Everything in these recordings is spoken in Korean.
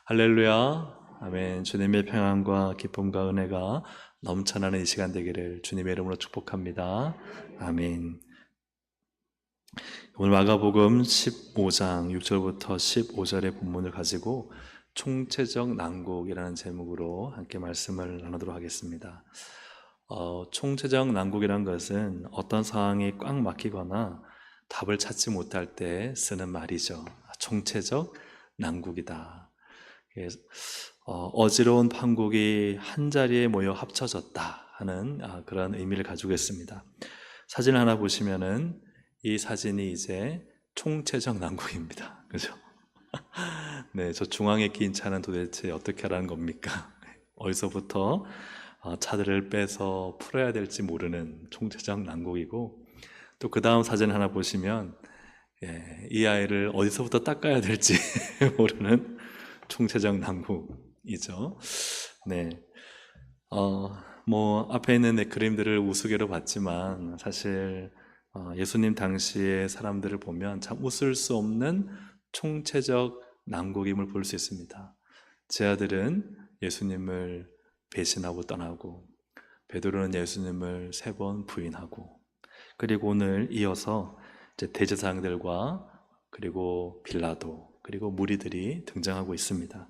할렐루야. 아멘. 주님의 평안과 기쁨과 은혜가 넘쳐나는 이 시간 되기를 주님의 이름으로 축복합니다. 아멘. 오늘 마가복음 15장 6절부터 15절의 본문을 가지고 총체적 난국이라는 제목으로 함께 말씀을 나누도록 하겠습니다. 총체적 난국이라는 것은 어떤 상황이 꽉 막히거나 답을 찾지 못할 때 쓰는 말이죠. 총체적 난국이다. 어지러운 판국이 한자리에 모여 합쳐졌다 하는 그런 의미를 가지고 있습니다. 사진 하나 보시면은 이 사진이 이제 총체적 난국입니다. 그죠? 네, 저 중앙에 낀 차는 도대체 어떻게 하라는 겁니까? 어디서부터 차들을 빼서 풀어야 될지 모르는 총체적 난국이고, 또 그 다음 사진 하나 보시면 이 아이를 어디서부터 닦아야 될지 모르는 총체적 난국이죠. 네. 앞에 있는 그림들을 우스개로 봤지만 사실 예수님 당시의 사람들을 보면 참 웃을 수 없는 총체적 난국임을 볼 수 있습니다. 제 아들은 예수님을 배신하고 떠나고, 베드로는 예수님을 3번 부인하고, 그리고 오늘 이어서 이제 대제사장들과 그리고 빌라도 그리고 무리들이 등장하고 있습니다.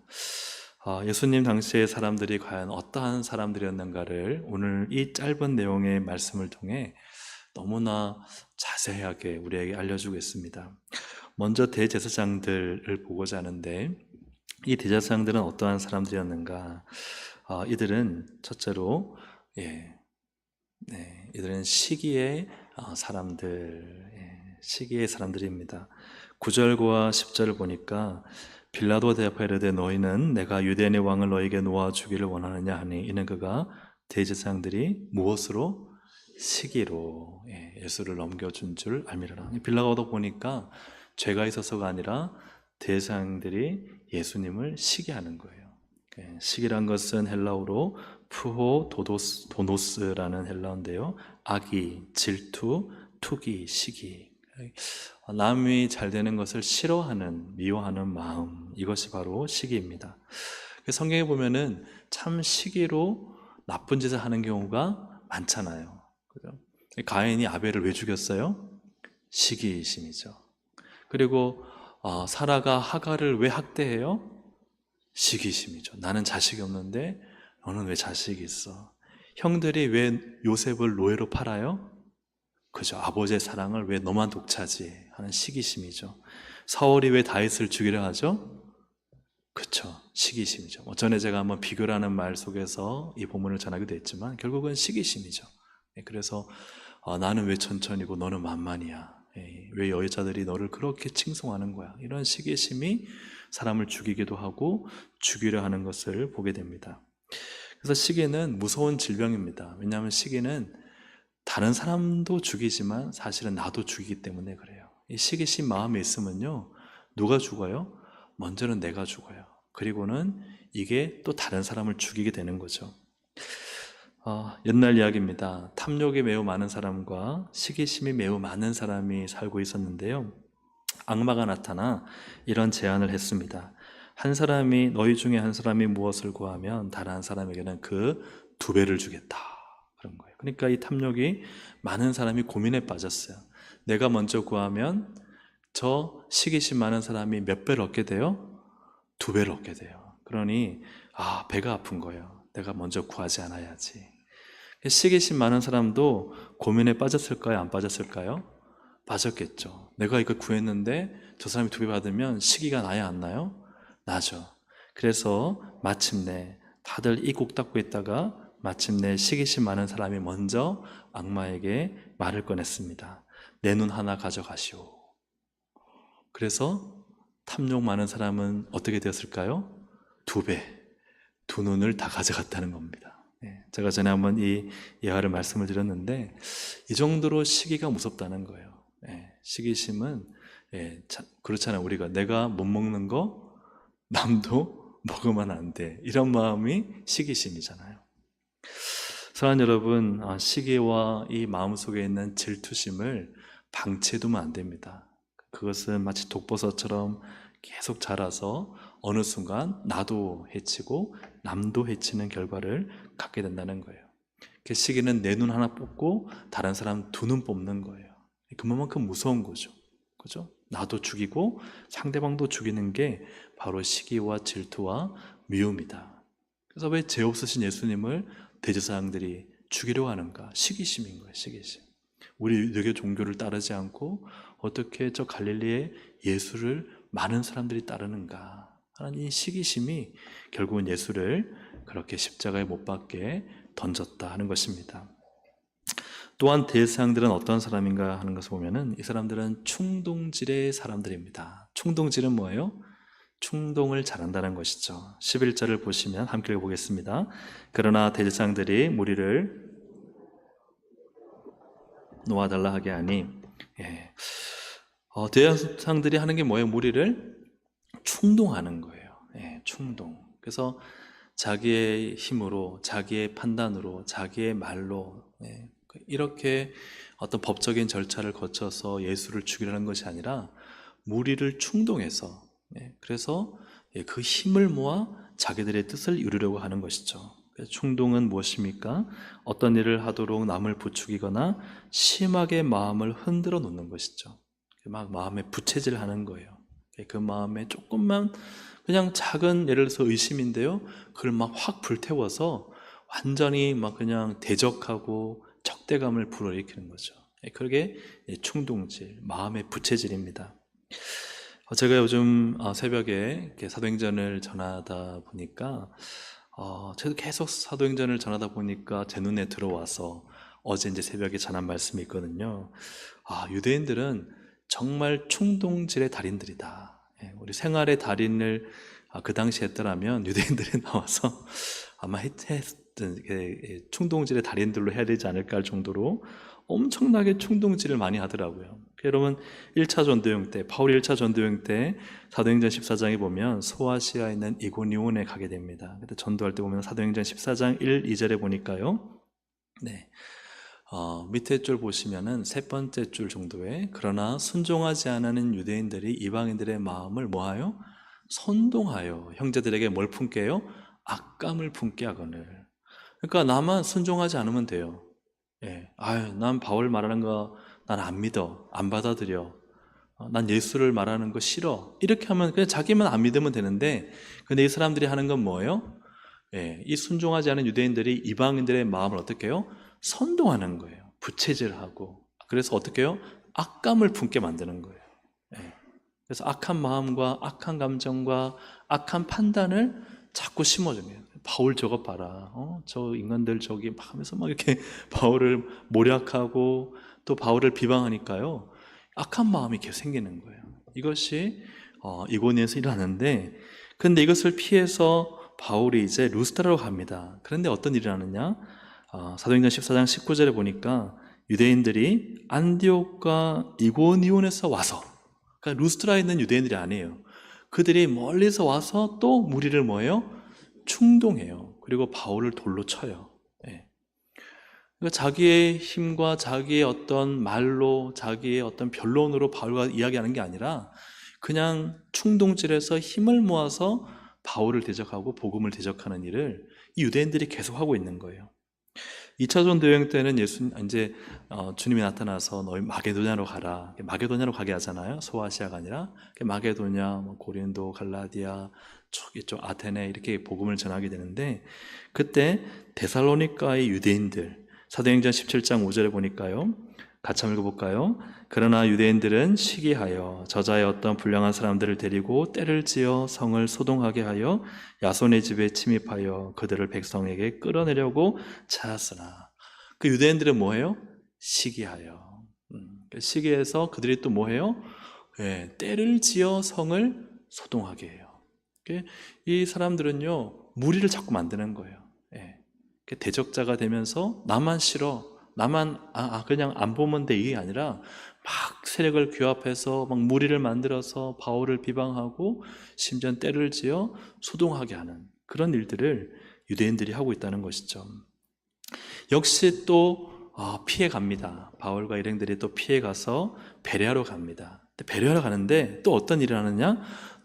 예수님 당시의 사람들이 과연 어떠한 사람들이었는가를 오늘 이 짧은 내용의 말씀을 통해 너무나 자세하게 우리에게 알려주고 있습니다. 먼저 대제사장들을 보고자 하는데, 이 대제사장들은 어떠한 사람들이었는가? 이들은 첫째로 이들은 시기의 시기의 사람들입니다. 9절과 10절을 보니까 빌라도 대답하여 이르되 너희는 내가 유대인의 왕을 너희에게 놓아주기를 원하느냐 하니, 이는 그가 대제사장들이 무엇으로? 시기로 예수를 넘겨준 줄 알미르라. 빌라도도 보니까 죄가 있어서가 아니라 대제사장들이 예수님을 시기하는 거예요. 시기란 것은 헬라어로 푸호 도노스라는 헬라어인데요, 악의, 질투, 투기, 시기, 남이 잘 되는 것을 싫어하는, 미워하는 마음, 이것이 바로 시기입니다. 성경에 보면은 참 시기로 나쁜 짓을 하는 경우가 많잖아요. 그죠? 가인이 아벨을 왜 죽였어요? 시기심이죠. 그리고 사라가 하갈을 왜 학대해요? 시기심이죠. 나는 자식이 없는데 너는 왜 자식이 있어? 형들이 왜 요셉을 노예로 팔아요? 그죠. 아버지의 사랑을 왜 너만 독차지 하는 시기심이죠. 사울이 왜 다윗을 죽이려 하죠? 그쵸. 시기심이죠. 전에 제가 한번 비교라는 말 속에서 이 본문을 전하기도 했지만 결국은 시기심이죠. 그래서 나는 왜 천천히고 너는 만만이야? 왜 여자들이 너를 그렇게 칭송하는 거야? 이런 시기심이 사람을 죽이기도 하고 죽이려 하는 것을 보게 됩니다. 그래서 시기는 무서운 질병입니다. 왜냐하면 시기는 다른 사람도 죽이지만 사실은 나도 죽이기 때문에 그래요. 이 시기심 마음에 있으면요, 누가 죽어요? 먼저는 내가 죽어요. 그리고는 이게 또 다른 사람을 죽이게 되는 거죠. 옛날 이야기입니다. 탐욕이 매우 많은 사람과 시기심이 매우 많은 사람이 살고 있었는데요, 악마가 나타나 이런 제안을 했습니다. 너희 중에 한 사람이 무엇을 구하면 다른 한 사람에게는 그 2배를 주겠다, 그런 거예요. 그러니까 이 탐욕이 많은 사람이 고민에 빠졌어요. 내가 먼저 구하면 저 시기심 많은 사람이 몇 배를 얻게 돼요? 2배를 얻게 돼요. 그러니 배가 아픈 거예요. 내가 먼저 구하지 않아야지. 시기심 많은 사람도 고민에 빠졌을까요? 안 빠졌을까요? 빠졌겠죠. 내가 이거 구했는데 저 사람이 2배 받으면 시기가 나야 안 나요? 나죠. 그래서 마침내 다들 이 곡 닦고 있다가 마침내 시기심 많은 사람이 먼저 악마에게 말을 꺼냈습니다. 내 눈 하나 가져가시오. 그래서 탐욕 많은 사람은 어떻게 되었을까요? 2배, 2눈을 다 가져갔다는 겁니다. 제가 전에 한번 이 예화를 말씀을 드렸는데, 이 정도로 시기가 무섭다는 거예요. 시기심은 그렇잖아요. 우리가 내가 못 먹는 거 남도 먹으면 안 돼, 이런 마음이 시기심이잖아요. 사랑하는 여러분, 시기와 이 마음속에 있는 질투심을 방치해두면 안 됩니다. 그것은 마치 독버섯처럼 계속 자라서 어느 순간 나도 해치고 남도 해치는 결과를 갖게 된다는 거예요. 그 시기는 내 눈 하나 뽑고 다른 사람 두 눈 뽑는 거예요. 그만큼 무서운 거죠. 그죠? 나도 죽이고 상대방도 죽이는 게 바로 시기와 질투와 미움이다. 그래서 왜 죄 없으신 예수님을 대제사장들이 죽이려고 하는가? 시기심인 거예요. 시기심. 우리 유대교 종교를 따르지 않고 어떻게 저 갈릴리의 예수를 많은 사람들이 따르는가 하는 이 시기심이 결국은 예수를 그렇게 십자가에 못 박게 던졌다 하는 것입니다. 또한 대제사장들은 어떤 사람인가 하는 것을 보면은 이 사람들은 충동질의 사람들입니다. 충동질은 뭐예요? 충동을 잘한다는 것이죠. 11절을 보시면 함께 읽어보겠습니다. 그러나 대제사장들이 무리를 놓아달라 하게 하니, 대제사장들이 하는 게 뭐예요? 무리를 충동하는 거예요. 충동. 그래서 자기의 힘으로, 자기의 판단으로, 자기의 말로 이렇게 어떤 법적인 절차를 거쳐서 예수를 죽이려는 것이 아니라 무리를 충동해서, 그래서 그 힘을 모아 자기들의 뜻을 이루려고 하는 것이죠. 충동은 무엇입니까? 어떤 일을 하도록 남을 부추기거나 심하게 마음을 흔들어 놓는 것이죠. 막 마음에 부채질하는 거예요. 그 마음에 조금만 그냥 작은 예를 들어서 의심인데요, 그걸 막 확 불태워서 완전히 막 그냥 대적하고 적대감을 불어일으키는 거죠. 그게 충동질, 마음의 부채질입니다. 제가 요즘 새벽에 이렇게 사도행전을 전하다 보니까 저도 계속 사도행전을 전하다 보니까 제 눈에 들어와서 어제 이제 새벽에 전한 말씀이 있거든요. 유대인들은 정말 충동질의 달인들이다. 우리 생활의 달인을 그 당시에 했더라면 유대인들이 나와서 아마 충동질의 달인들로 해야 되지 않을까 할 정도로 엄청나게 충동질을 많이 하더라고요. 여러분 1차 전도여행 때, 바울이 1차 전도여행 때 사도행전 14장에 보면 소아시아에 있는 이고니온에 가게 됩니다. 그때 전도할 때 보면 사도행전 14장 1, 2절에 보니까요, 밑에 줄 보시면은 세 번째 줄 정도에, 그러나 순종하지 않는 유대인들이 이방인들의 마음을 뭐하여? 선동하여 형제들에게 뭘 품게요? 악감을 품게 하거늘. 그러니까 나만 순종하지 않으면 돼요. 난 바울 말하는 거 난 안 믿어, 안 받아들여, 난 예수를 말하는 거 싫어, 이렇게 하면 그냥 자기만 안 믿으면 되는데, 근데 이 사람들이 하는 건 뭐예요? 이 순종하지 않은 유대인들이 이방인들의 마음을 어떻게 해요? 선동하는 거예요. 부채질하고. 그래서 어떻게 해요? 악감을 품게 만드는 거예요. 그래서 악한 마음과 악한 감정과 악한 판단을 자꾸 심어줍니다. 바울 저것 봐라, 저 인간들 저기 막 하면서 막 이렇게 바울을 모략하고 또 바울을 비방하니까요, 악한 마음이 계속 생기는 거예요. 이것이 이고니온에서 일어나는데, 근데 이것을 피해서 바울이 이제 루스드라로 갑니다. 그런데 어떤 일이 나느냐? 사도행전 14장 19절에 보니까 유대인들이 안디옥과 이고니온에서 와서, 그러니까 루스드라에 있는 유대인들이 아니에요. 그들이 멀리서 와서 또 무리를 뭐예요? 충동해요. 그리고 바울을 돌로 쳐요. 그러니까 자기의 힘과 자기의 어떤 말로, 자기의 어떤 변론으로 바울과 이야기하는 게 아니라 그냥 충동질에서 힘을 모아서 바울을 대적하고 복음을 대적하는 일을 이 유대인들이 계속하고 있는 거예요. 2차 전도 여행 때는 주님이 나타나서 너희 마게도냐로 가라. 마게도냐로 가게 하잖아요. 소아시아가 아니라 마게도냐, 고린도, 갈라디아, 이쪽 아테네 이렇게 복음을 전하게 되는데, 그때 데살로니가의 유대인들, 사도행전 17장 5절에 보니까요, 같이 한번 읽어볼까요? 그러나 유대인들은 시기하여 저자의 어떤 불량한 사람들을 데리고 때를 지어 성을 소동하게 하여 야손의 집에 침입하여 그들을 백성에게 끌어내려고 차았으나, 그 유대인들은 뭐해요? 시기하여. 시기해서 그들이 또 뭐해요? 때를 지어 성을 소동하게 해요. 이 사람들은요, 무리를 자꾸 만드는 거예요. 대적자가 되면서 나만 싫어, 나만 그냥 안 보면 돼, 이게 아니라 막 세력을 규합해서 막 무리를 만들어서 바울을 비방하고 심지어 때를 지어 소동하게 하는 그런 일들을 유대인들이 하고 있다는 것이죠. 역시 또 피해 갑니다. 바울과 일행들이 또 피해 가서 베레아로 갑니다. 베레아로 가는데 또 어떤 일을 하느냐?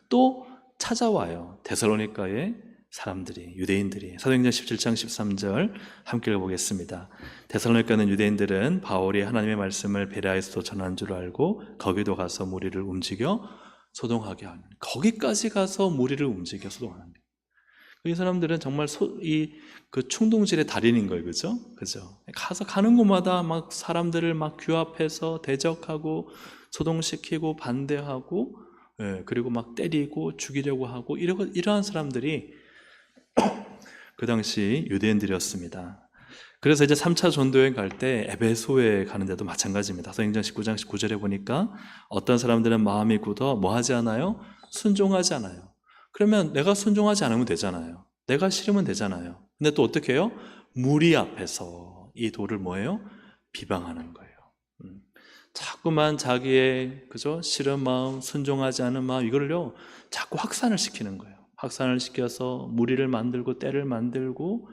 또 찾아와요. 데살로니가의 사람들이, 유대인들이. 사도행전 17장 13절 함께 읽어보겠습니다. 데살로니가는 유대인들은 바울이 하나님의 말씀을 베레아에서도 전한 줄 알고 거기도 가서 무리를 움직여 소동하게 하는, 거기까지 가서 무리를 움직여 소동하는 거예요. 이 사람들은 정말 그 충동질의 달인인 거예요. 그죠? 가는 곳마다 막 사람들을 막 규합해서 대적하고 소동시키고 반대하고, 그리고 막 때리고 죽이려고 하고, 이러한 사람들이 그 당시 유대인들이었습니다. 그래서 이제 3차 전도여행 갈 때 에베소에 가는데도 마찬가지입니다. 사도행전 19장 19절에 보니까 어떤 사람들은 마음이 굳어 뭐 하지 않아요? 순종하지 않아요. 그러면 내가 순종하지 않으면 되잖아요. 내가 싫으면 되잖아요. 근데 또 어떻게 해요? 무리 앞에서 이 도를 뭐예요? 비방하는 거예요. 자꾸만 자기의 싫은 마음, 순종하지 않은 마음, 이걸요 자꾸 확산을 시키는 거예요. 확산을 시켜서 무리를 만들고 떼를 만들고,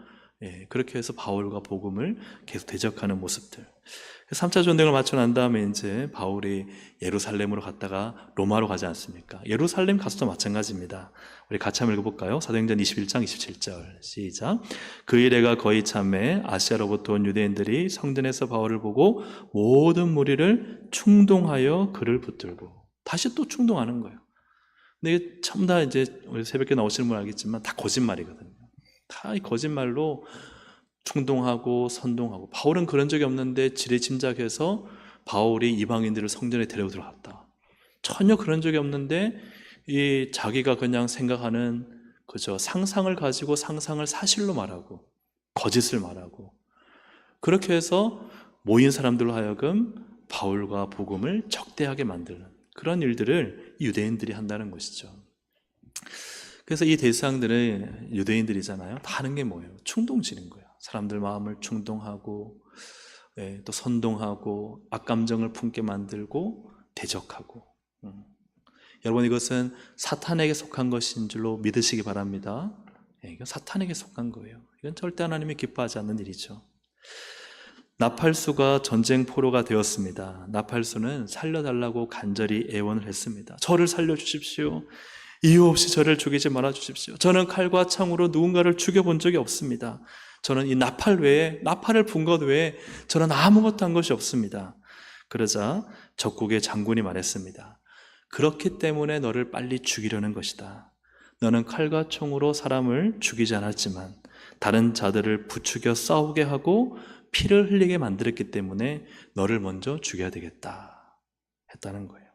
그렇게 해서 바울과 복음을 계속 대적하는 모습들. 3차 전쟁을 마쳐 난 다음에 이제 바울이 예루살렘으로 갔다가 로마로 가지 않습니까? 예루살렘 가서도 마찬가지입니다. 우리 같이 한번 읽어볼까요? 사도행전 21장 27절 시작. 그 일해가 거의 참에 아시아로부터 온 유대인들이 성전에서 바울을 보고 모든 무리를 충동하여 그를 붙들고, 다시 또 충동하는 거예요. 근데 이게 전부 다 이제 우리 새벽에 나오시는 분 알겠지만 다 거짓말이거든요. 다 이 거짓말로 충동하고 선동하고. 바울은 그런 적이 없는데 지레짐작해서 바울이 이방인들을 성전에 데리고 들어갔다. 전혀 그런 적이 없는데 이 자기가 그냥 생각하는 상상을 가지고 상상을 사실로 말하고 거짓을 말하고, 그렇게 해서 모인 사람들로 하여금 바울과 복음을 적대하게 만드는 그런 일들을 유대인들이 한다는 것이죠. 그래서 이 대상들은 유대인들이잖아요. 다 하는 게 뭐예요? 충동지는 거예요. 사람들 마음을 충동하고, 또 선동하고, 악감정을 품게 만들고, 대적하고. 여러분, 이것은 사탄에게 속한 것인 줄로 믿으시기 바랍니다. 이건 사탄에게 속한 거예요. 이건 절대 하나님이 기뻐하지 않는 일이죠. 나팔수가 전쟁 포로가 되었습니다. 나팔수는 살려달라고 간절히 애원을 했습니다. 저를 살려주십시오. 이유 없이 저를 죽이지 말아 주십시오. 저는 칼과 창으로 누군가를 죽여본 적이 없습니다. 저는 이 나팔을 분 것 외에 저는 아무것도 한 것이 없습니다. 그러자 적국의 장군이 말했습니다. 그렇기 때문에 너를 빨리 죽이려는 것이다. 너는 칼과 총으로 사람을 죽이지 않았지만 다른 자들을 부추겨 싸우게 하고 피를 흘리게 만들었기 때문에 너를 먼저 죽여야 되겠다 했다는 거예요.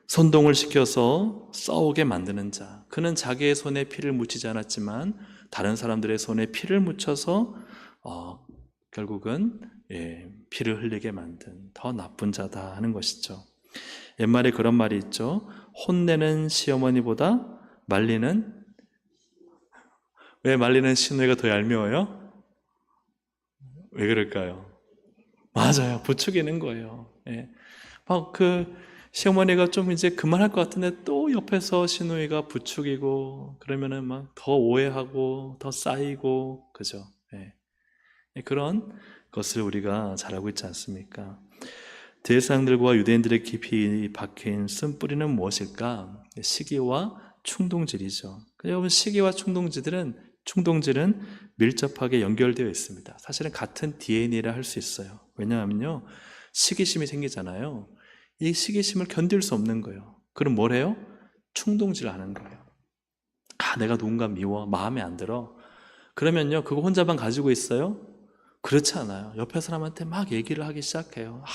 선동을 시켜서 싸우게 만드는 자, 그는 자기의 손에 피를 묻히지 않았지만 다른 사람들의 손에 피를 묻혀서 결국은 피를 흘리게 만든 더 나쁜 자다 하는 것이죠. 옛말에 그런 말이 있죠. 혼내는 시어머니보다 왜 말리는 시누이가 더 얄미워요? 왜 그럴까요? 맞아요. 부추기는 거예요. 시어머니가 좀 이제 그만할 것 같은데 또 옆에서 시누이가 부추기고 그러면은 막 더 오해하고 더 쌓이고, 그죠? 그런 것을 우리가 잘 알고 있지 않습니까? 대상들과 유대인들의 깊이 박힌 쓴뿌리는 무엇일까? 시기와 충동질이죠. 여러분, 시기와 충동질은 밀접하게 연결되어 있습니다. 사실은 같은 DNA라 할 수 있어요. 왜냐하면요, 시기심이 생기잖아요. 이 시기심을 견딜 수 없는 거예요. 그럼 뭘 해요? 충동질을 하는 거예요. 내가 누군가 미워, 마음에 안 들어. 그러면요, 그거 혼자만 가지고 있어요? 그렇지 않아요. 옆에 사람한테 막 얘기를 하기 시작해요.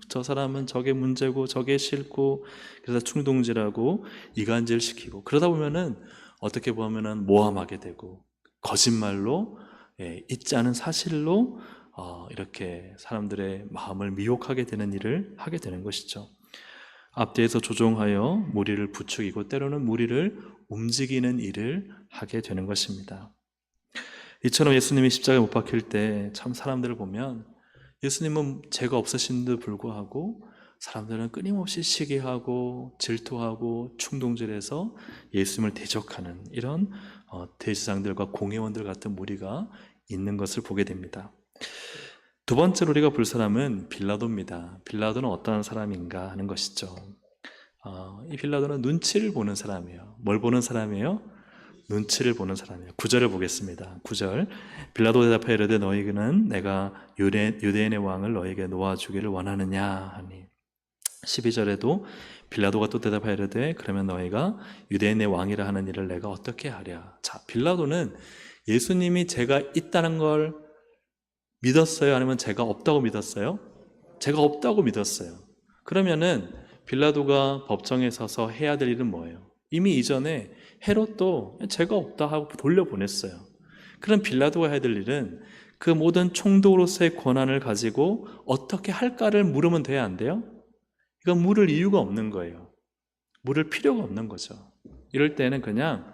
저 사람은 저게 문제고 저게 싫고, 그래서 충동질하고 이간질 시키고, 그러다 보면은 어떻게 보면은 모함하게 되고 거짓말로, 있지 않은 사실로 이렇게 사람들의 마음을 미혹하게 되는 일을 하게 되는 것이죠. 앞뒤에서 조종하여 무리를 부추기고 때로는 무리를 움직이는 일을 하게 되는 것입니다. 이처럼 예수님이 십자가에 못 박힐 때 참 사람들을 보면 예수님은 죄가 없으신데도 불구하고 사람들은 끊임없이 시기하고 질투하고 충동질해서 예수님을 대적하는 이런 대제사장들과 공회원들 같은 무리가 있는 것을 보게 됩니다. 두 번째로 우리가 볼 사람은 빌라도입니다. 빌라도는 어떠한 사람인가 하는 것이죠. 이 빌라도는 눈치를 보는 사람이에요. 뭘 보는 사람이에요? 눈치를 보는 사람이에요. 9절을 보겠습니다. 9절. 빌라도 대답하여 이르되 너희는 내가 유대인의 왕을 너희에게 놓아주기를 원하느냐 하니. 12절에도 빌라도가 또 대답하여 이르되 그러면 너희가 유대인의 왕이라 하는 일을 내가 어떻게 하랴. 자, 빌라도는 예수님이 제가 있다는 걸 믿었어요? 아니면 제가 없다고 믿었어요? 제가 없다고 믿었어요. 그러면은 빌라도가 법정에 서서 해야 될 일은 뭐예요? 이미 이전에 헤롯도 제가 없다 하고 돌려보냈어요. 그럼 빌라도가 해야 될 일은 그 모든 총독으로서의 권한을 가지고 어떻게 할까를 물으면 돼야 안 돼요? 이건 물을 이유가 없는 거예요. 물을 필요가 없는 거죠. 이럴 때는 그냥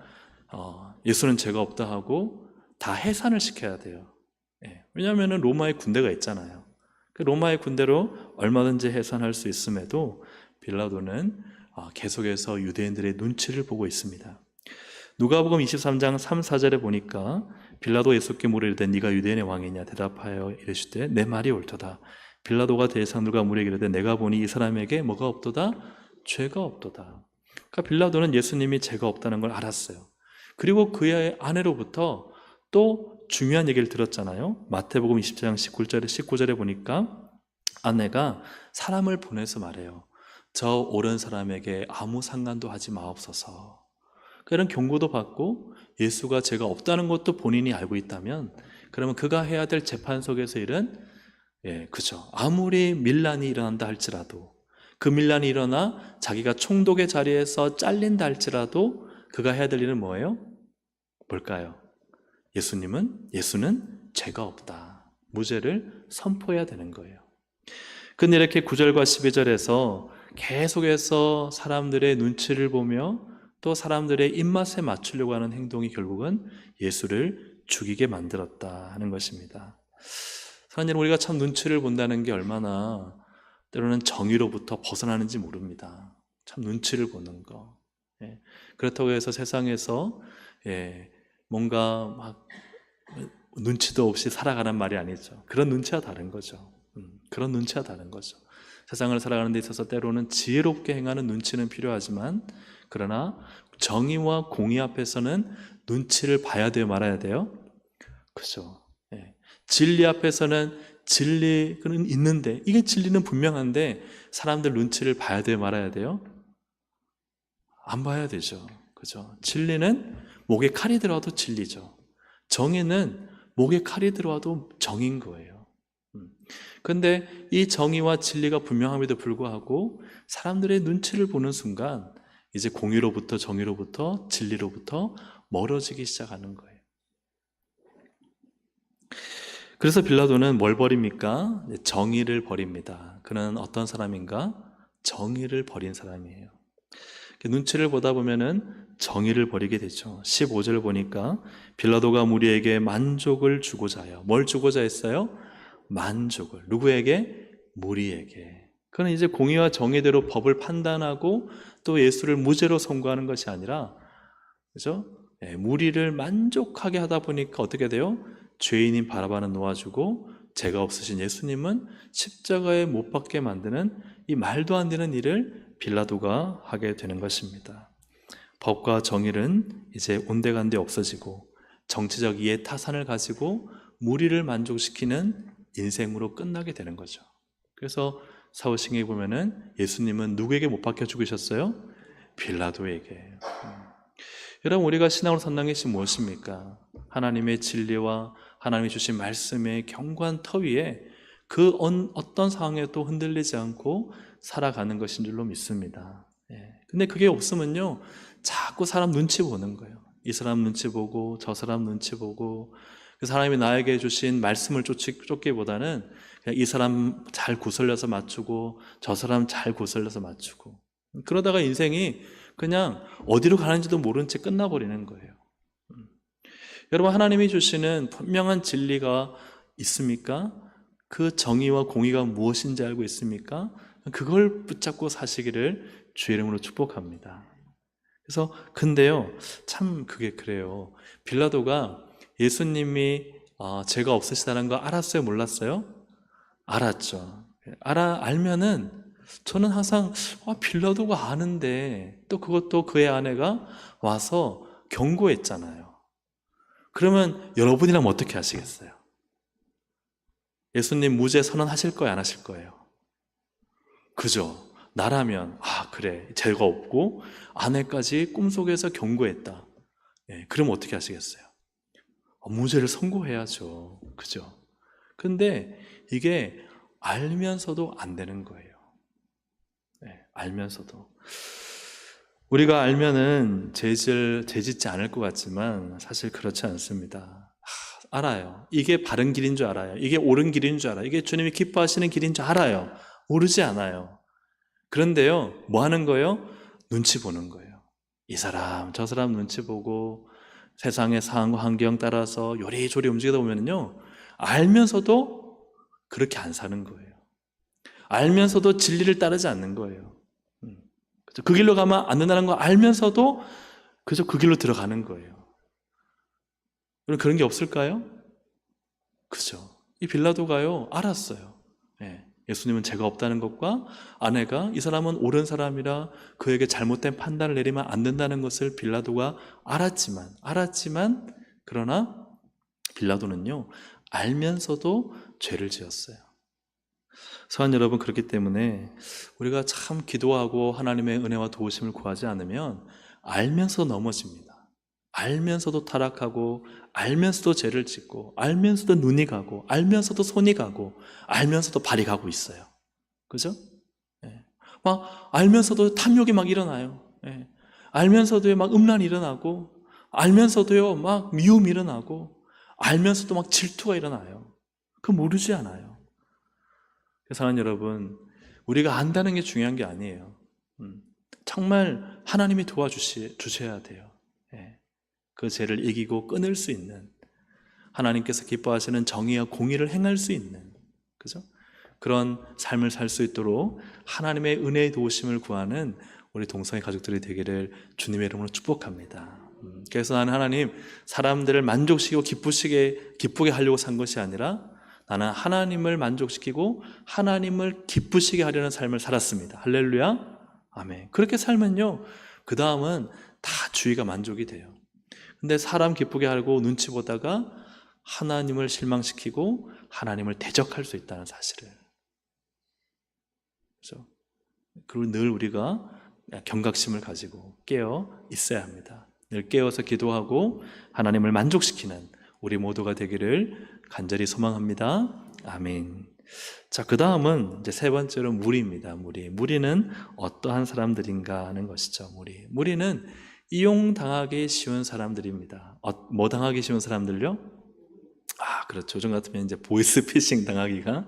예수는 죄가 없다 하고 다 해산을 시켜야 돼요. 왜냐하면 로마의 군대가 있잖아요. 그 로마의 군대로 얼마든지 해산할 수 있음에도 빌라도는 계속해서 유대인들의 눈치를 보고 있습니다. 누가복음 23장 3, 4절에 보니까 빌라도 예수께 물으되 네가 유대인의 왕이냐 대답하여 이르시되 내 말이 옳도다. 빌라도가 대상들과 물에게 이르되 내가 보니 이 사람에게 뭐가 없도다? 죄가 없도다. 그러니까 빌라도는 예수님이 죄가 없다는 걸 알았어요. 그리고 그의 아내로부터 또 중요한 얘기를 들었잖아요. 마태복음 20장 19절에 보니까 아내가 사람을 보내서 말해요. 저 옳은 사람에게 아무 상관도 하지 마옵소서. 이런 경고도 받고 예수가 죄가 없다는 것도 본인이 알고 있다면 그러면 그가 해야 될 재판 속에서 일은 그죠. 아무리 밀란이 일어난다 할지라도 그 밀란이 일어나 자기가 총독의 자리에서 잘린다 할지라도 그가 해야 될 일은 뭐예요? 뭘까요? 예수는 죄가 없다. 무죄를 선포해야 되는 거예요. 근데 이렇게 9절과 12절에서 계속해서 사람들의 눈치를 보며 또 사람들의 입맛에 맞추려고 하는 행동이 결국은 예수를 죽이게 만들었다 하는 것입니다. 사랑하는 우리가 참 눈치를 본다는 게 얼마나 때로는 정의로부터 벗어나는지 모릅니다. 참 눈치를 보는 거. 그렇다고 해서 세상에서 뭔가 막 눈치도 없이 살아가는 말이 아니죠. 그런 눈치와 다른 거죠. 그런 눈치와 다른 거죠. 세상을 살아가는 데 있어서 때로는 지혜롭게 행하는 눈치는 필요하지만 그러나 정의와 공의 앞에서는 눈치를 봐야 돼요, 말아야 돼요? 그죠. 진리 앞에서는 진리는 있는데 이게 진리는 분명한데 사람들 눈치를 봐야 돼요, 말아야 돼요? 안 봐야 되죠. 그죠. 진리는 목에 칼이 들어와도 진리죠. 정의는 목에 칼이 들어와도 정인 거예요. 그런데 이 정의와 진리가 분명함에도 불구하고 사람들의 눈치를 보는 순간 이제 공의로부터 정의로부터 진리로부터 멀어지기 시작하는 거예요. 그래서 빌라도는 뭘 버립니까? 정의를 버립니다. 그는 어떤 사람인가? 정의를 버린 사람이에요. 눈치를 보다 보면은 정의를 버리게 되죠. 15절을 보니까 빌라도가 무리에게 만족을 주고자 해요. 뭘 주고자 했어요? 만족을. 누구에게? 무리에게. 그는 이제 공의와 정의대로 법을 판단하고 또 예수를 무죄로 선고하는 것이 아니라, 그죠? 무리를 만족하게 하다 보니까 어떻게 돼요? 죄인인 바라바는 놓아주고 죄가 없으신 예수님은 십자가에 못 박게 만드는 이 말도 안 되는 일을 빌라도가 하게 되는 것입니다. 법과 정의는 이제 온데간데 없어지고 정치적 이해 타산을 가지고 무리를 만족시키는 인생으로 끝나게 되는 거죠. 그래서 사후승에 보면은 예수님은 누구에게 못 박혀 죽으셨어요? 빌라도에게. 여러분, 우리가 신앙으로 선한 것이 무엇입니까? 하나님의 진리와 하나님이 주신 말씀의 견고한 터 위에 그 어떤 상황에도 흔들리지 않고 살아가는 것인 줄로 믿습니다. 근데 그게 없으면요 자꾸 사람 눈치 보는 거예요. 이 사람 눈치 보고 저 사람 눈치 보고 그 사람이 나에게 주신 말씀을 쫓기보다는 그냥 이 사람 잘 구슬려서 맞추고 저 사람 잘 구슬려서 맞추고 그러다가 인생이 그냥 어디로 가는지도 모른 채 끝나버리는 거예요. 여러분, 하나님이 주시는 분명한 진리가 있습니까? 그 정의와 공의가 무엇인지 알고 있습니까? 그걸 붙잡고 사시기를 주의 이름으로 축복합니다. 그래서 근데요 참 그게 그래요. 빌라도가 예수님이 죄가 없으시다는 거 알았어요, 몰랐어요? 알았죠. 알면은 저는 항상 빌라도가 아는데 또 그것도 그의 아내가 와서 경고했잖아요. 그러면 여러분이라면 어떻게 하시겠어요? 예수님 무죄 선언하실 거예요, 안 하실 거예요? 그죠? 나라면 그래, 죄가 없고 아내까지 꿈속에서 경고했다. 그럼 어떻게 하시겠어요? 무죄를 선고해야죠. 그죠? 근데 이게 알면서도 안 되는 거예요. 알면서도. 우리가 알면은 죄 짓지 않을 것 같지만 사실 그렇지 않습니다. 알아요. 이게 바른 길인 줄 알아요. 이게 옳은 길인 줄 알아요. 이게 주님이 기뻐하시는 길인 줄 알아요. 모르지 않아요. 그런데요, 뭐 하는 거예요? 눈치 보는 거예요. 이 사람, 저 사람 눈치 보고 세상의 상황, 환경 따라서 요리조리 움직이다 보면요, 알면서도 그렇게 안 사는 거예요. 알면서도 진리를 따르지 않는 거예요. 그 길로 가면 안 된다는 거 알면서도 그저 그 길로 들어가는 거예요. 그런 게 없을까요? 그죠. 이 빌라도가요, 알았어요. 예수님은 죄가 없다는 것과 아내가 이 사람은 옳은 사람이라 그에게 잘못된 판단을 내리면 안 된다는 것을 빌라도가 알았지만 그러나 빌라도는요, 알면서도 죄를 지었어요. 사랑하는 여러분, 그렇기 때문에 우리가 참 기도하고 하나님의 은혜와 도우심을 구하지 않으면 알면서 넘어집니다. 알면서도 타락하고, 알면서도 죄를 짓고, 알면서도 눈이 가고, 알면서도 손이 가고, 알면서도 발이 가고 있어요. 그죠? 막 알면서도 탐욕이 막 일어나요. 알면서도요 막 음란이 일어나고, 알면서도요 막 미움이 일어나고, 알면서도 막 질투가 일어나요. 그거 모르지 않아요. 사랑하는 여러분, 우리가 안다는 게 중요한 게 아니에요. 정말 하나님이 도와주셔야 돼요. 그 죄를 이기고 끊을 수 있는, 하나님께서 기뻐하시는 정의와 공의를 행할 수 있는, 그죠? 그런 삶을 살 수 있도록 하나님의 은혜의 도우심을 구하는 우리 동성애 가족들이 되기를 주님의 이름으로 축복합니다. 그래서 나는 하나님, 사람들을 만족시키고 기쁘게 하려고 산 것이 아니라 나는 하나님을 만족시키고 하나님을 기쁘시게 하려는 삶을 살았습니다. 할렐루야. 아멘. 그렇게 살면요, 그 다음은 다 주의가 만족이 돼요. 근데 사람 기쁘게 하려고 눈치 보다가 하나님을 실망시키고 하나님을 대적할 수 있다는 사실을. 그렇죠? 그리고 늘 우리가 경각심을 가지고 깨어 있어야 합니다. 늘 깨어서 기도하고 하나님을 만족시키는 우리 모두가 되기를 간절히 소망합니다. 아멘. 자, 그 다음은 이제 세 번째로 무리입니다. 무리는 어떠한 사람들인가 하는 것이죠. 무리는 이용당하기 쉬운 사람들입니다. 뭐 당하기 쉬운 사람들요? 그렇죠. 요즘 같으면 이제 보이스피싱 당하기가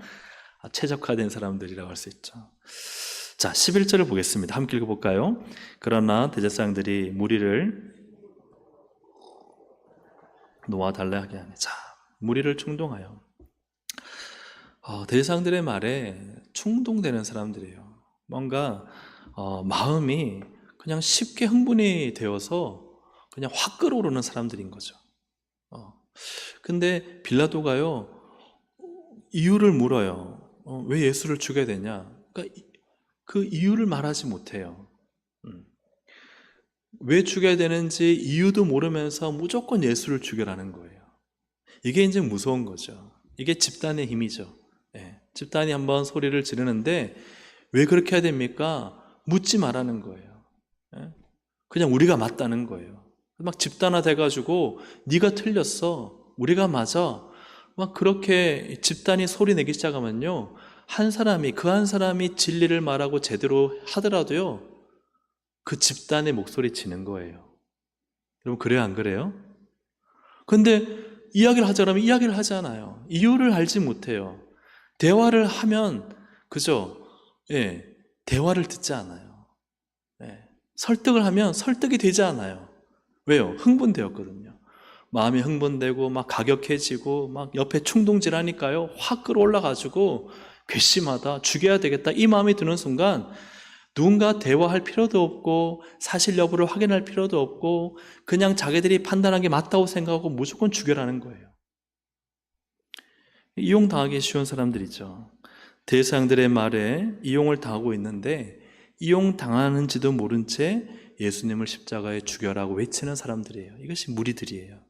최적화된 사람들이라고 할 수 있죠. 자, 11절을 보겠습니다. 함께 읽어볼까요? 그러나 대제사장들이 무리를 놓아달라 하게 하니, 자, 무리를 충동하여. 대제사장들의 말에 충동되는 사람들이에요. 뭔가 마음이 그냥 쉽게 흥분이 되어서 그냥 확 끌어오르는 사람들인 거죠. 근데 빌라도가요, 이유를 물어요. 왜 예수를 죽여야 되냐? 그러니까 그 이유를 말하지 못해요. 왜 죽여야 되는지 이유도 모르면서 무조건 예수를 죽여라는 거예요. 이게 이제 무서운 거죠. 이게 집단의 힘이죠. 집단이 한번 소리를 지르는데 왜 그렇게 해야 됩니까? 묻지 말라는 거예요. 그냥 우리가 맞다는 거예요. 막 집단화 돼가지고 네가 틀렸어, 우리가 맞아, 막 그렇게 집단이 소리 내기 시작하면요, 그 한 사람이 진리를 말하고 제대로 하더라도요, 그 집단의 목소리 지는 거예요. 여러분, 그래요, 안 그래요? 근데 이야기를 하자면 이야기를 하잖아요. 이유를 알지 못해요. 대화를 하면, 그죠? 대화를 듣지 않아요. 설득을 하면 설득이 되지 않아요. 왜요? 흥분되었거든요. 마음이 흥분되고 막 가격해지고 막 옆에 충동질 하니까요, 확 끌어올라가지고 괘씸하다, 죽여야 되겠다, 이 마음이 드는 순간 누군가 대화할 필요도 없고 사실 여부를 확인할 필요도 없고 그냥 자기들이 판단한 게 맞다고 생각하고 무조건 죽여라는 거예요. 이용당하기 쉬운 사람들이죠. 대제사장들의 말에 이용을 당하고 있는데 이용당하는지도 모른 채 예수님을 십자가에 죽여라고 외치는 사람들이에요. 이것이 무리들이에요.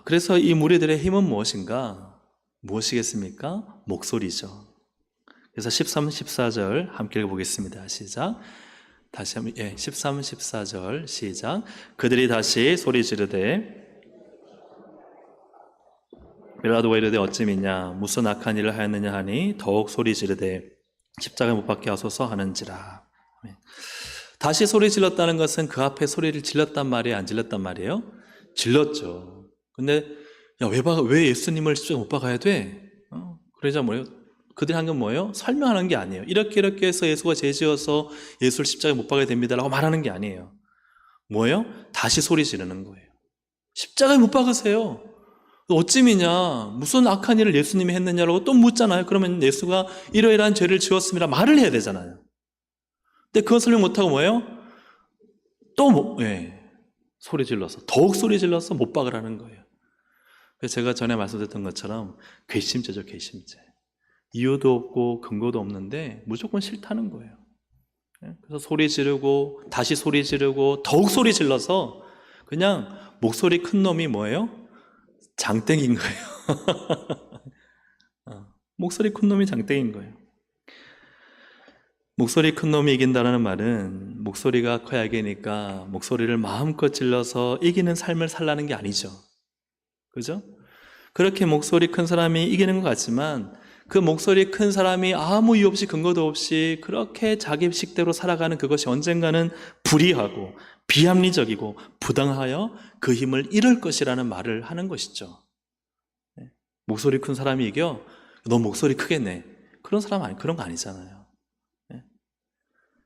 그래서 이 무리들의 힘은 무엇인가? 무엇이겠습니까? 목소리죠. 그래서 13, 14절 함께 읽어보겠습니다. 시작. 다시 한번 13, 14절 시작. 그들이 다시 소리 지르되 빌라도가 이르되 어찌미냐 무슨 악한 일을 하였느냐 하니 더욱 소리 지르되 십자가에 못 박게 하소서 하는지라. 다시 소리 질렀다는 것은 그 앞에 소리를 질렀단 말이에요? 안 질렀단 말이에요? 질렀죠. 근데 왜 예수님을 십자가에 못 박아야 돼? 그러자 뭐예요? 그들이 한 건 뭐예요? 설명하는 게 아니에요. 이렇게 해서 예수가 죄지어서 예수를 십자가에 못 박아야 됩니다라고 말하는 게 아니에요. 뭐예요? 다시 소리 지르는 거예요. 십자가에 못 박으세요. 어찌미냐 무슨 악한 일을 예수님이 했느냐라고 또 묻잖아요. 그러면 예수가 이러이러한 죄를 지었습니다 말을 해야 되잖아요. 근데 그건 설명 못하고 뭐예요? 소리 질러서 더욱 소리 질러서 못 박으라는 거예요. 그래서 제가 전에 말씀드렸던 것처럼 괘씸죄죠. 괘씸죄. 이유도 없고 근거도 없는데 무조건 싫다는 거예요. 그래서 소리 지르고 다시 소리 지르고 더욱 소리 질러서 그냥 목소리 큰 놈이 뭐예요? 장땡인 거예요. 목소리 큰 놈이 장땡인 거예요. 목소리 큰 놈이 이긴다는 말은 목소리가 커야 이기니까 목소리를 마음껏 질러서 이기는 삶을 살라는 게 아니죠. 그죠? 그렇게 목소리 큰 사람이 이기는 것 같지만 그 목소리 큰 사람이 아무 이유 없이 근거도 없이 그렇게 자기 식대로 살아가는 그것이 언젠가는 불의하고 비합리적이고 부당하여 그 힘을 잃을 것이라는 말을 하는 것이죠. 목소리 큰 사람이 이겨? 너 목소리 크겠네. 그런 거 아니잖아요.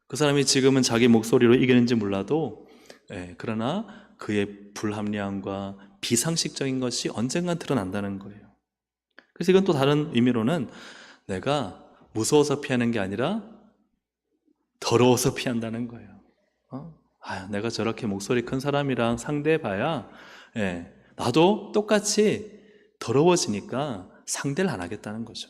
그 사람이 지금은 자기 목소리로 이기는지 몰라도 그러나 그의 불합리함과 비상식적인 것이 언젠간 드러난다는 거예요. 그래서 이건 또 다른 의미로는 내가 무서워서 피하는 게 아니라 더러워서 피한다는 거예요. 내가 저렇게 목소리 큰 사람이랑 상대해봐야 나도 똑같이 더러워지니까 상대를 안 하겠다는 거죠.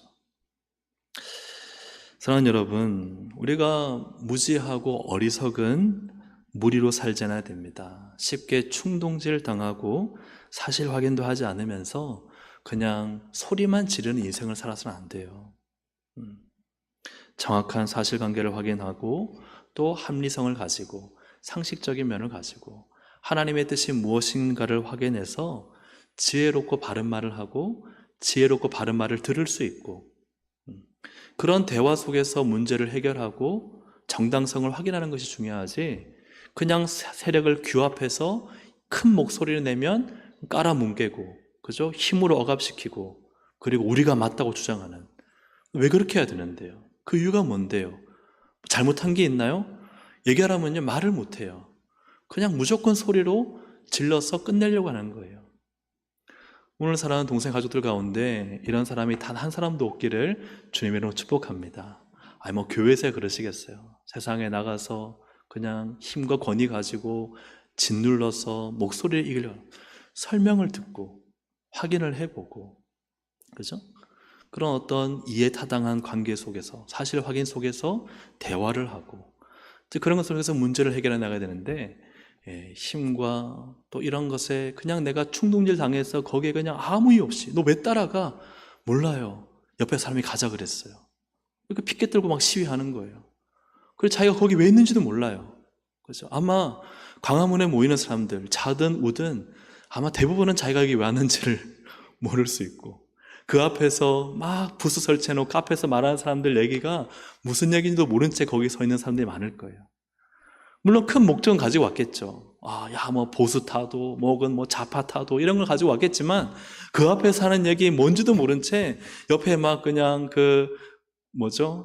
사랑하는 여러분, 우리가 무지하고 어리석은 무리로 살지 않아야 됩니다. 쉽게 충동질 당하고 사실 확인도 하지 않으면서 그냥 소리만 지르는 인생을 살아서는 안 돼요. 정확한 사실관계를 확인하고 또 합리성을 가지고 상식적인 면을 가지고 하나님의 뜻이 무엇인가를 확인해서 지혜롭고 바른 말을 하고 지혜롭고 바른 말을 들을 수 있고 그런 대화 속에서 문제를 해결하고 정당성을 확인하는 것이 중요하지 그냥 세력을 규합해서 큰 목소리를 내면 깔아뭉개고 그죠? 힘으로 억압시키고 그리고 우리가 맞다고 주장하는 왜 그렇게 해야 되는데요? 그 이유가 뭔데요? 잘못한 게 있나요? 얘기하라면요 말을 못해요. 그냥 무조건 소리로 질러서 끝내려고 하는 거예요. 오늘 사랑하는 동생 가족들 가운데 이런 사람이 단 한 사람도 없기를 주님의 이름으로 축복합니다. 교회에서 그러시겠어요. 세상에 나가서 그냥 힘과 권위 가지고 짓눌러서 목소리를 이기려고 설명을 듣고 확인을 해보고 그죠? 그런 어떤 이해타당한 관계 속에서 사실 확인 속에서 대화를 하고 그런 것 속에서 문제를 해결해 나가야 되는데 힘과 또 이런 것에 그냥 내가 충동질 당해서 거기에 그냥 아무 이유 없이 너 왜 따라가? 몰라요. 옆에 사람이 가자 그랬어요. 이렇게 피켓 들고 막 시위하는 거예요. 그리고 자기가 거기 왜 있는지도 몰라요. 그죠? 아마 광화문에 모이는 사람들 자든 우든 아마 대부분은 자기가 여기 왜 왔는지를 모를 수 있고 그 앞에서 막 부스 설치해놓고 카페에서 말하는 사람들 얘기가 무슨 얘기인지도 모른 채 거기 서 있는 사람들이 많을 거예요. 물론 큰 목적은 가지고 왔겠죠. 보수 타도, 뭐 좌파 타도 이런 걸 가지고 왔겠지만 그 앞에서 하는 얘기 뭔지도 모른 채 옆에 막 그냥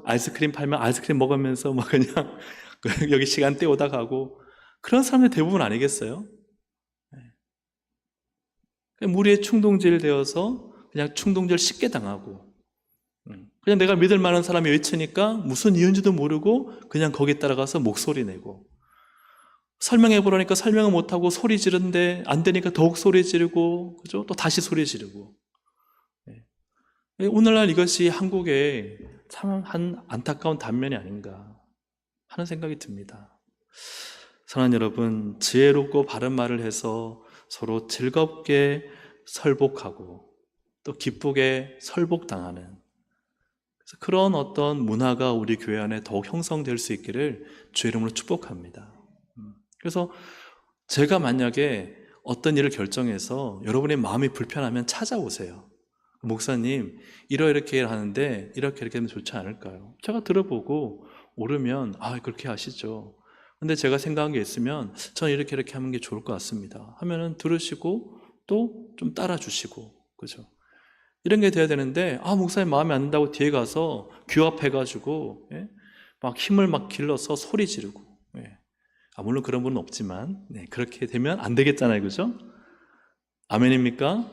아이스크림 팔면 아이스크림 먹으면서 막 그냥 여기 시간 때우다 가고 그런 사람들 대부분 아니겠어요? 무리에 충동질 되어서 그냥 충동질 쉽게 당하고 그냥 내가 믿을 만한 사람이 외치니까 무슨 이유인지도 모르고 그냥 거기에 따라가서 목소리 내고 설명해 보라니까 설명을 못하고 소리 지르는데 안 되니까 더욱 소리 지르고 그죠? 또 다시 소리 지르고 오늘날 이것이 한국의 참 한 안타까운 단면이 아닌가 하는 생각이 듭니다. 사랑하는 여러분, 지혜롭고 바른 말을 해서 서로 즐겁게 설복하고 또 기쁘게 설복당하는, 그래서 그런 어떤 문화가 우리 교회 안에 더욱 형성될 수 있기를 주의 이름으로 축복합니다. 그래서 제가 만약에 어떤 일을 결정해서 여러분의 마음이 불편하면 찾아오세요. 목사님, 이렇게 하는데 이렇게 하면 좋지 않을까요? 제가 들어보고 옳으면 그렇게 하시죠. 근데 제가 생각한 게 있으면 저는 이렇게 하는 게 좋을 것 같습니다 하면은 들으시고 또 좀 따라주시고, 그죠? 이런 게 돼야 되는데 목사님 마음에 안 든다고 뒤에 가서 규합해가지고 막 힘을 막 길러서 소리 지르고, 물론 그런 분은 없지만 그렇게 되면 안 되겠잖아요, 그죠? 아멘입니까?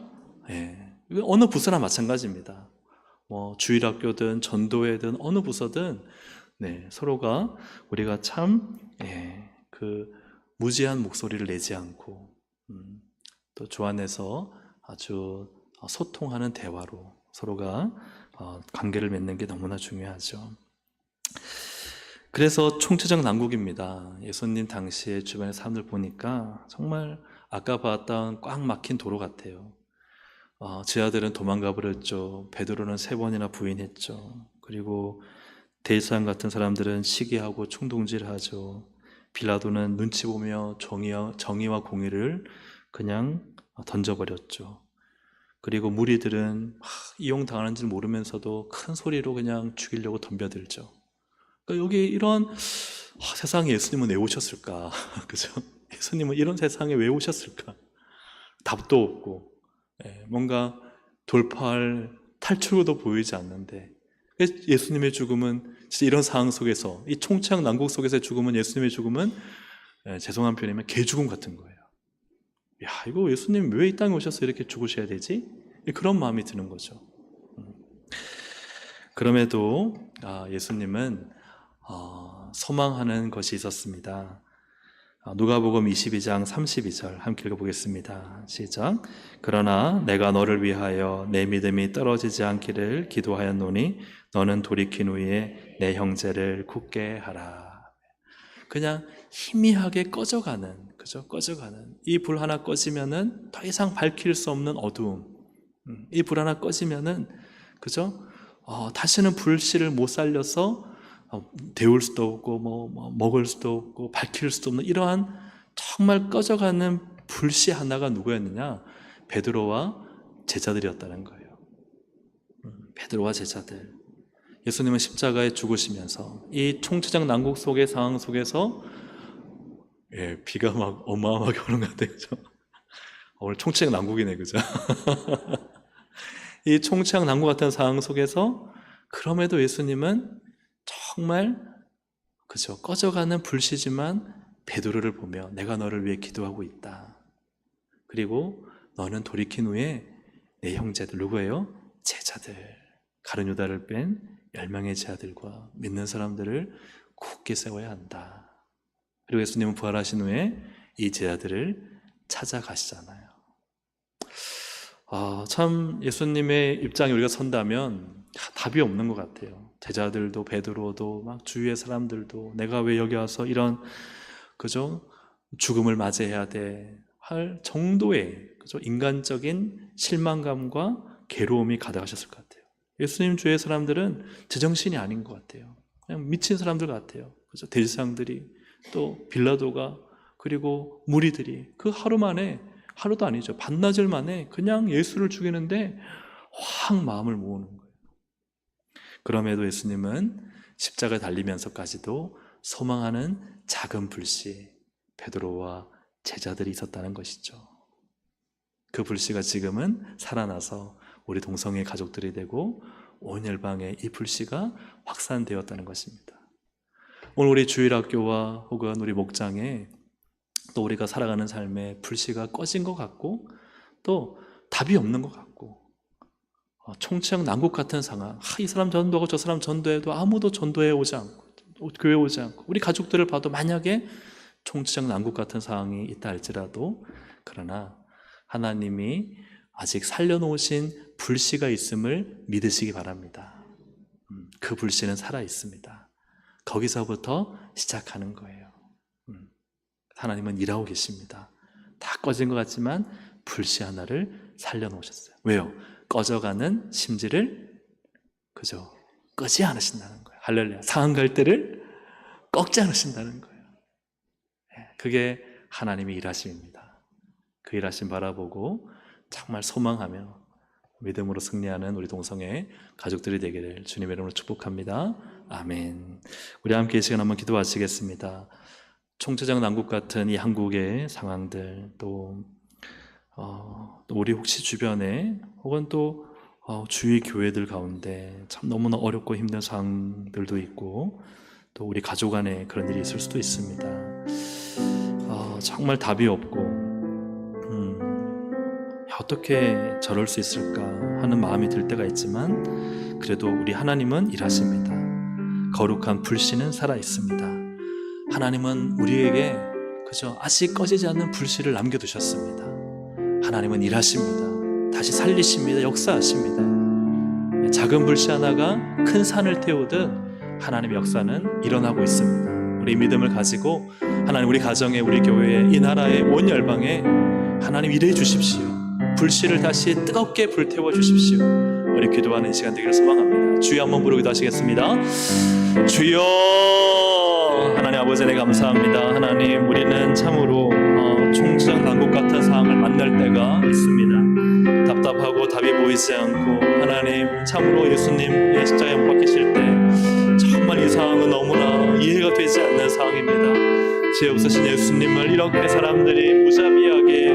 어느 부서나 마찬가지입니다. 뭐 주일학교든 전도회든 어느 부서든 서로가 우리가 참 그 무지한 목소리를 내지 않고 또 주 안에서 아주 소통하는 대화로 서로가 관계를 맺는 게 너무나 중요하죠. 그래서 총체적 난국입니다. 예수님 당시에 주변의 사람들 보니까 정말 아까 봤던 꽉 막힌 도로 같아요. 제 아들은 도망가 버렸죠. 베드로는 3번이나 부인했죠. 그리고 대제사장 같은 사람들은 시기하고 충동질하죠. 빌라도는 눈치 보며 정의와 공의를 그냥 던져버렸죠. 그리고 무리들은 이용당하는 줄 모르면서도 큰 소리로 그냥 죽이려고 덤벼들죠. 그러니까 여기 이런 세상에 예수님은 왜 오셨을까? 그죠? 예수님은 이런 세상에 왜 오셨을까? 답도 없고 뭔가 돌파할 탈출구도 보이지 않는데, 예수님의 죽음은 진짜 이런 상황 속에서, 이 총체적 난국 속에서의 죽음은, 예수님의 죽음은 죄송한 표현이면 개죽음 같은 거예요. 야, 이거 예수님 왜 이 땅에 오셔서 이렇게 죽으셔야 되지? 그런 마음이 드는 거죠. 그럼에도 예수님은 소망하는 것이 있었습니다. 누가복음 22장 32절 함께 읽어보겠습니다. 시작. 그러나 내가 너를 위하여 내 믿음이 떨어지지 않기를 기도하였노니 너는 돌이킨 후에 내 형제를 굳게 하라. 그냥 희미하게 꺼져가는, 그죠? 꺼져가는 이 불 하나 꺼지면은 더 이상 밝힐 수 없는 어두움. 이 불 하나 꺼지면은, 그죠? 다시는 불씨를 못 살려서 데울 수도 없고 먹을 수도 없고 밝힐 수도 없는 이러한 정말 꺼져가는 불씨 하나가 누구였느냐? 베드로와 제자들이었다는 거예요. 베드로와 제자들. 예수님은 십자가에 죽으시면서 이 총체적 난국 속의 상황 속에서 비가 막 어마어마하게 오는 것 같아요. 오늘 총체적 난국이네, 그죠? 이 총체적 난국 같은 상황 속에서 그럼에도 예수님은 정말, 그죠? 꺼져가는 불씨지만 베드로를 보며 내가 너를 위해 기도하고 있다. 그리고 너는 돌이킨 후에 내 형제들, 누구예요? 제자들, 가룟 유다를 뺀 10명의 제자들과 믿는 사람들을 굳게 세워야 한다. 그리고 예수님은 부활하신 후에 이 제자들을 찾아가시잖아요. 참 예수님의 입장에 우리가 선다면 답이 없는 것 같아요. 제자들도 베드로도 막 주위의 사람들도 내가 왜 여기 와서 이런, 그죠? 죽음을 맞이해야 돼 할 정도의, 그죠? 인간적인 실망감과 괴로움이 가득하셨을 것 같아요. 예수님 주위의 사람들은 제정신이 아닌 것 같아요. 그냥 미친 사람들 같아요. 그죠? 대제사장들이, 또 빌라도가, 그리고 무리들이 그 하루 만에, 하루도 아니죠, 반나절 만에 그냥 예수를 죽이는데 확 마음을 모으는 거예요. 그럼에도 예수님은 십자가에 달리면서까지도 소망하는 작은 불씨, 베드로와 제자들이 있었다는 것이죠. 그 불씨가 지금은 살아나서 우리 동성애 가족들이 되고 온 열방에 이 불씨가 확산되었다는 것입니다. 오늘 우리 주일학교와 혹은 우리 목장에 또 우리가 살아가는 삶에 불씨가 꺼진 것 같고 또 답이 없는 것 같고 총체적 난국 같은 상황, 이 사람 전도하고 저 사람 전도해도 아무도 전도해 오지 않고 교회 오지 않고, 우리 가족들을 봐도 만약에 총체적 난국 같은 상황이 있다 할지라도, 그러나 하나님이 아직 살려놓으신 불씨가 있음을 믿으시기 바랍니다. 그 불씨는 살아있습니다. 거기서부터 시작하는 거예요. 하나님은 일하고 계십니다. 다 꺼진 것 같지만 불씨 하나를 살려놓으셨어요. 왜요? 꺼져가는 심지를 그저 끄지 않으신다는 거예요. 할렐루야. 상한 갈대를 꺾지 않으신다는 거예요. 그게 하나님의 일하심입니다. 그 일하심 바라보고 정말 소망하며 믿음으로 승리하는 우리 동성애 가족들이 되기를 주님의 이름으로 축복합니다. 아멘. 우리 함께 이 시간 한번 기도하시겠습니다. 총체적 난국 같은 이 한국의 상황들, 또 우리 혹시 주변에 혹은 또 주위 교회들 가운데 참 너무나 어렵고 힘든 상황들도 있고, 또 우리 가족 안에 그런 일이 있을 수도 있습니다. 정말 답이 없고 어떻게 저럴 수 있을까 하는 마음이 들 때가 있지만, 그래도 우리 하나님은 일하십니다. 거룩한 불씨는 살아있습니다. 하나님은 우리에게 그저 아직 꺼지지 않는 불씨를 남겨두셨습니다. 하나님은 일하십니다. 다시 살리십니다. 역사하십니다. 작은 불씨 하나가 큰 산을 태우듯 하나님의 역사는 일어나고 있습니다. 우리 믿음을 가지고 하나님, 우리 가정에, 우리 교회에, 이 나라의 온 열방에 하나님 일해 주십시오. 불씨를 다시 뜨겁게 불태워 주십시오. 우리 기도하는 시간 되기를 소망합니다. 주여 한번 부르기도 하시겠습니다. 주여. 하나님 아버지, 네 감사합니다. 하나님, 우리는 참으로 총체적 난국 같은 상황을 만날 때가 있습니다. 답답하고 답이 보이지 않고, 하나님 참으로 예수님 십자가에 못 박히실 때 정말 이 상황은 너무나 이해가 되지 않는 상황입니다. 죄 없으신 예수님을 이렇게 사람들이 무자비하게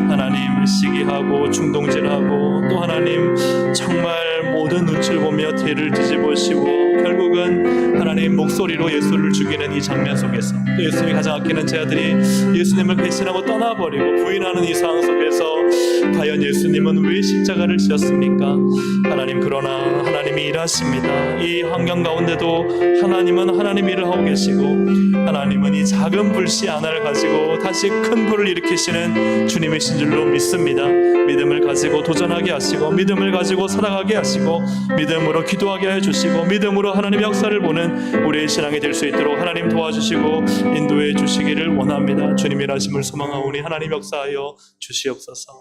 하나님 시기하고 충동질하고, 또 하나님 정말 모든 눈치를 보며 뒤를 뒤집으시고, 결국은 하나님 목소리로 예수를 죽이는 이 장면 속에서, 또 예수님이 가장 아끼는 제자들이 예수님을 배신하고 떠나버리고 부인하는 이 상황 속에서 과연 예수님은 왜 십자가를 지셨습니까? 하나님, 그러나 하나님이 일하십니다. 이 환경 가운데도 하나님은 하나님 일을 하고 계시고, 하나님은 이 작은 불씨 하나를 가지고 다시 큰 불을 일으키시는 주님이신 줄로 믿습니다. 믿음을 가지고 도전하게 하시고, 믿음을 가지고 살아가게 하시고, 믿음으로 기도하게 해주시고, 믿음으로 하나님 역사를 보는 우리의 신앙이 될 수 있도록 하나님 도와주시고 인도해 주시기를 원합니다. 주님 일하심을 소망하오니 하나님 역사하여 주시옵소서.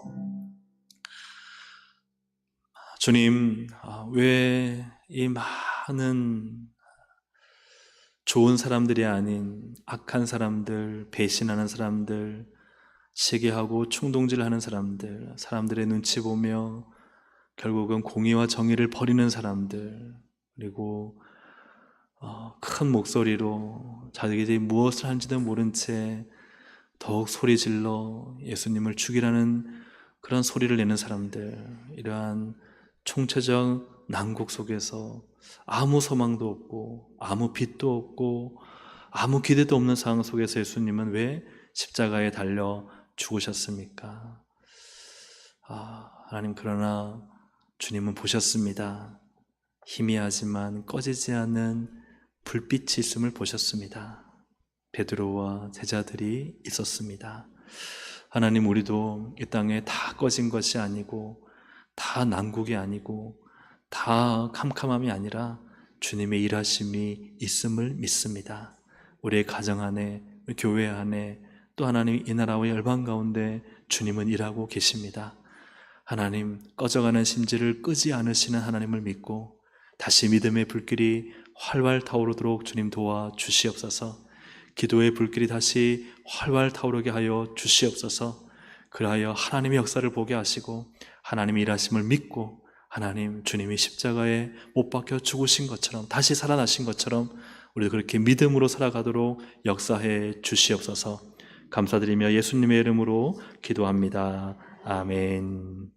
주님, 왜 이 많은 좋은 사람들이 아닌 악한 사람들, 배신하는 사람들, 시기하고 충동질하는 사람들, 사람들의 눈치 보며 결국은 공의와 정의를 버리는 사람들, 그리고 큰 목소리로 자기들이 무엇을 하는지도 모른 채 더욱 소리 질러 예수님을 죽이라는 그런 소리를 내는 사람들, 이러한 총체적 난국 속에서 아무 소망도 없고 아무 빛도 없고 아무 기대도 없는 상황 속에서 예수님은 왜 십자가에 달려 죽으셨습니까? 하나님, 그러나 주님은 보셨습니다. 희미하지만 꺼지지 않는 불빛이 있음을 보셨습니다. 베드로와 제자들이 있었습니다. 하나님, 우리도 이 땅에 다 꺼진 것이 아니고, 다 난국이 아니고, 다 캄캄함이 아니라 주님의 일하심이 있음을 믿습니다. 우리의 가정 안에, 교회 안에, 또 하나님 이 나라와 열방 가운데 주님은 일하고 계십니다. 하나님, 꺼져가는 심지를 끄지 않으시는 하나님을 믿고 다시 믿음의 불길이 활활 타오르도록 주님 도와주시옵소서. 기도의 불길이 다시 활활 타오르게 하여 주시옵소서. 그리하여 하나님의 역사를 보게 하시고 하나님의 일하심을 믿고, 하나님 주님이 십자가에 못 박혀 죽으신 것처럼 다시 살아나신 것처럼 우리도 그렇게 믿음으로 살아가도록 역사해 주시옵소서. 감사드리며 예수님의 이름으로 기도합니다. 아멘.